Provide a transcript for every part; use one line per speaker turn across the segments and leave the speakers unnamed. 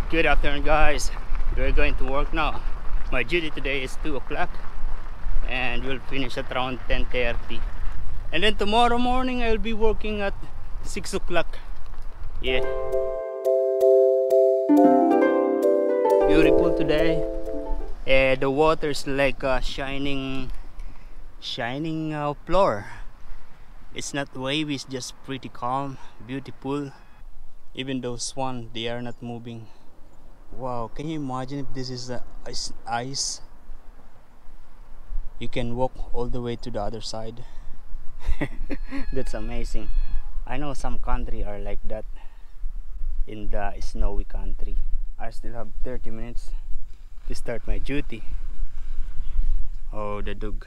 Good afternoon, guys. We're going to work now. My duty today is 2 o'clock and we'll finish at around 10:30. And then tomorrow morning I'll be working at 6 o'clock. Yeah. Beautiful today. The water is like a shining floor. It's not wavy, it's just pretty calm, beautiful. Even those swans, they are not moving. Wow, can you imagine if this is ice? You can walk all the way to the other side. That's amazing. I know some country are like that in the snowy country. I still have 30 minutes to start my duty. Oh, the dog.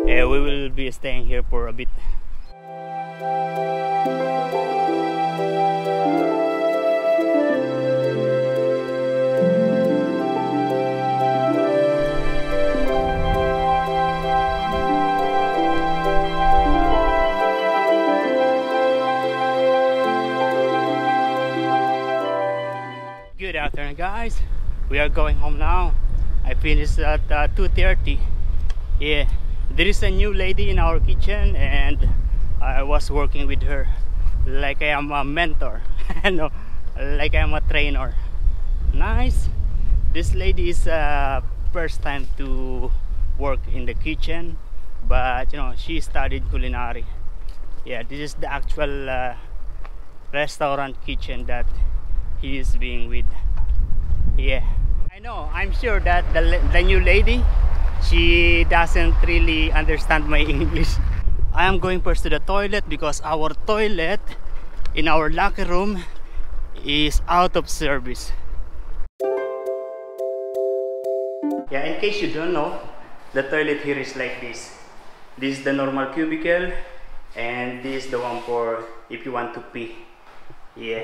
Yeah, we will be staying here for a bit. Good afternoon, guys. We are going home now. I finished at 2:30. Yeah, there is a new lady in our kitchen and I was working with her like I am a mentor. No, like I am a trainer. Nice. This lady is first time to work in the kitchen, but you know, she studied culinary. Yeah, this is the actual restaurant kitchen that he is being with. Yeah, I know, I'm sure that the new lady, she doesn't really understand my English. I am going first to the toilet because our toilet in our locker room is out of service. Yeah, in case you don't know, the toilet here is like this. This is the normal cubicle and this is the one for if you want to pee. Yeah,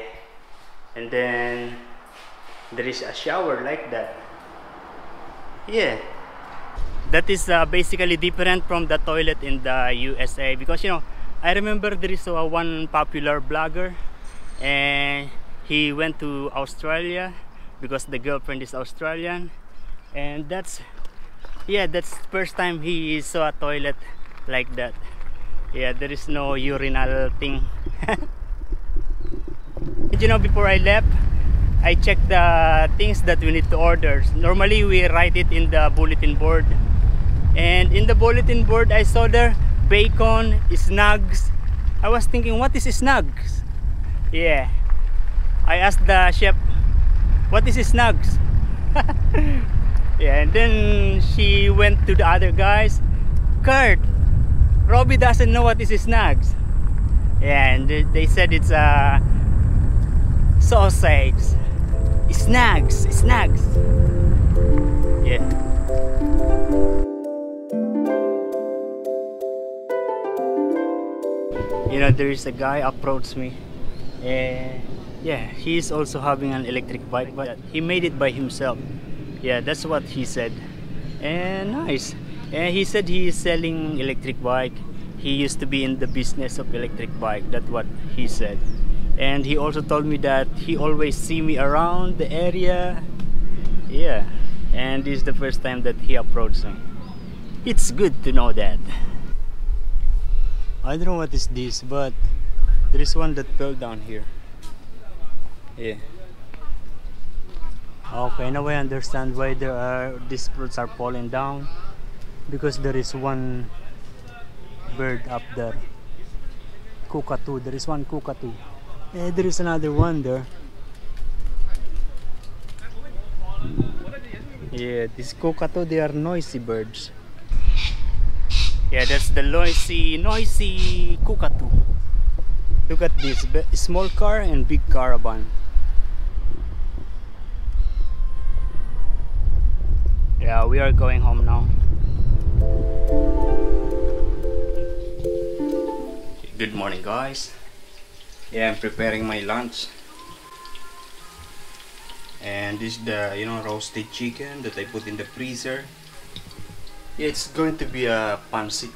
and then there is a shower like that. Yeah, that is basically different from the toilet in the USA because, you know, I remember there is one popular blogger and he went to Australia because the girlfriend is Australian, and that's the first time he saw a toilet like that. Yeah, there is no urinal thing. You know, before I left, I checked the things that we need to order. Normally we write it in the bulletin board, and in the bulletin board I saw there bacon, snugs. I was thinking, what is snugs? Yeah, I asked the chef, what is snugs? Yeah, and then she went to the other guys. Kurt, Robbie doesn't know what is snugs. Yeah, and they said it's a sausage. Snags. Yeah. You know, there is a guy approached me, and yeah, he's also having an electric bike, but he made it by himself. Yeah, that's what he said. And nice. And he said he is selling electric bike. He used to be in the business of electric bike. That's what he said. And he also told me that he always see me around the area. Yeah, and this is the first time that he approached me. It's good to know that. I don't know what is this, but there is one that fell down here. Yeah. Okay, now I understand why these fruits are falling down, because there is one bird up there. Cockatoo. There is one cockatoo. There is another one there. Yeah, these cockatoo, they are noisy birds. Yeah, that's the noisy cockatoo. Look at this, small car and big caravan. Yeah, we are going home now. Good morning, guys. Yeah, I'm preparing my lunch. And this is the, you know, roasted chicken that I put in the freezer. Yeah, it's going to be a pancit.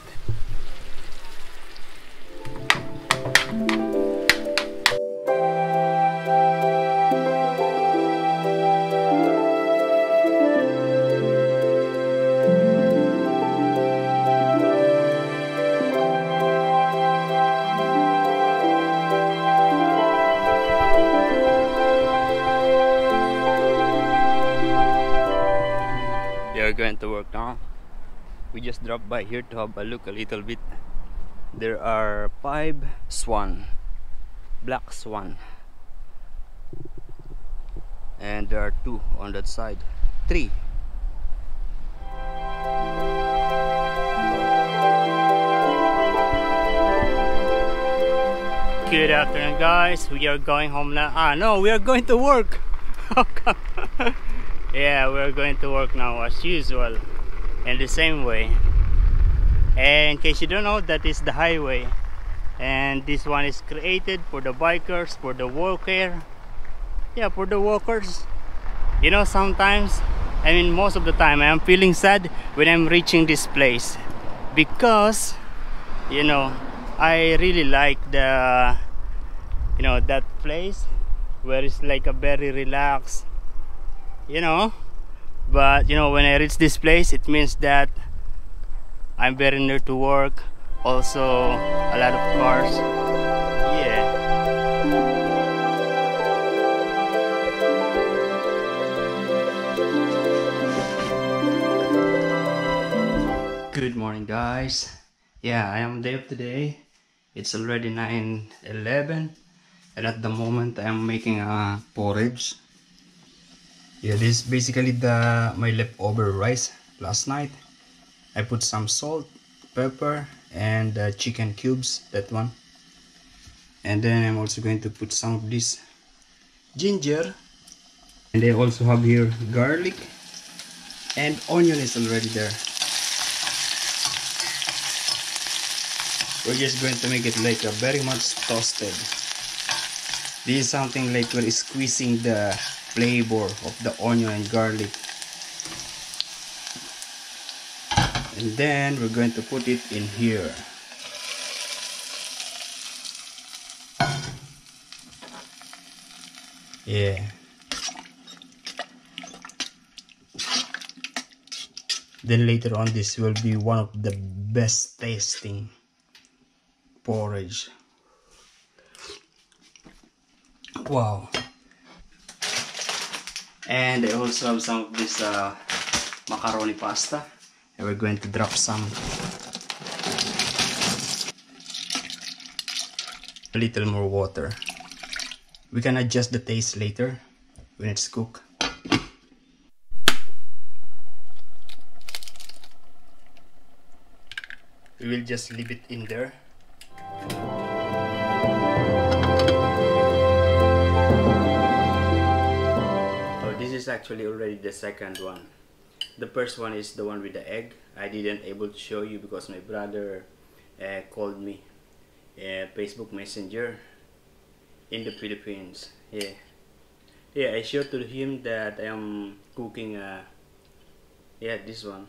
We are going to work now. We just dropped by here to have a look a little bit. There are 5 swan, black swan, and there are 2 on that side. 3. Good afternoon, guys. We are going home now. No, we are going to work. How come? Yeah, we are going to work now as usual, in the same way. And in case you don't know, that is the highway, and this one is created for the bikers, for the walker. Yeah, for the walkers. You know, sometimes, I mean most of the time, I am feeling sad when I'm reaching this place, because you know, I really like the, you know, that place where it's like a very relaxed, you know. But you know, when I reach this place, it means that I'm very near to work. Also, a lot of cars. Yeah. Good morning, guys. Yeah, I am day of today. It's already 9:11, and at the moment I am making a porridge. Yeah, this is basically my leftover rice last night. I put some salt, pepper, and chicken cubes, that one. And then I'm also going to put some of this ginger. And I also have here garlic, and onion is already there. We're just going to make it like a very much toasted. This is something like we're squeezing the flavor of the onion and garlic. And then we're going to put it in here. Yeah. Then later on, this will be one of the best tasting porridge. Wow. And I also have some of this macaroni pasta, and we're going to drop some, a little more water. We can adjust the taste later when it's cooked. We will just leave it in there. Oh, this is actually already the second one. The first one is the one with the egg. I didn't able to show you because my brother called me Facebook Messenger in the Philippines. Yeah, yeah. I showed to him that I am cooking. Yeah, this one.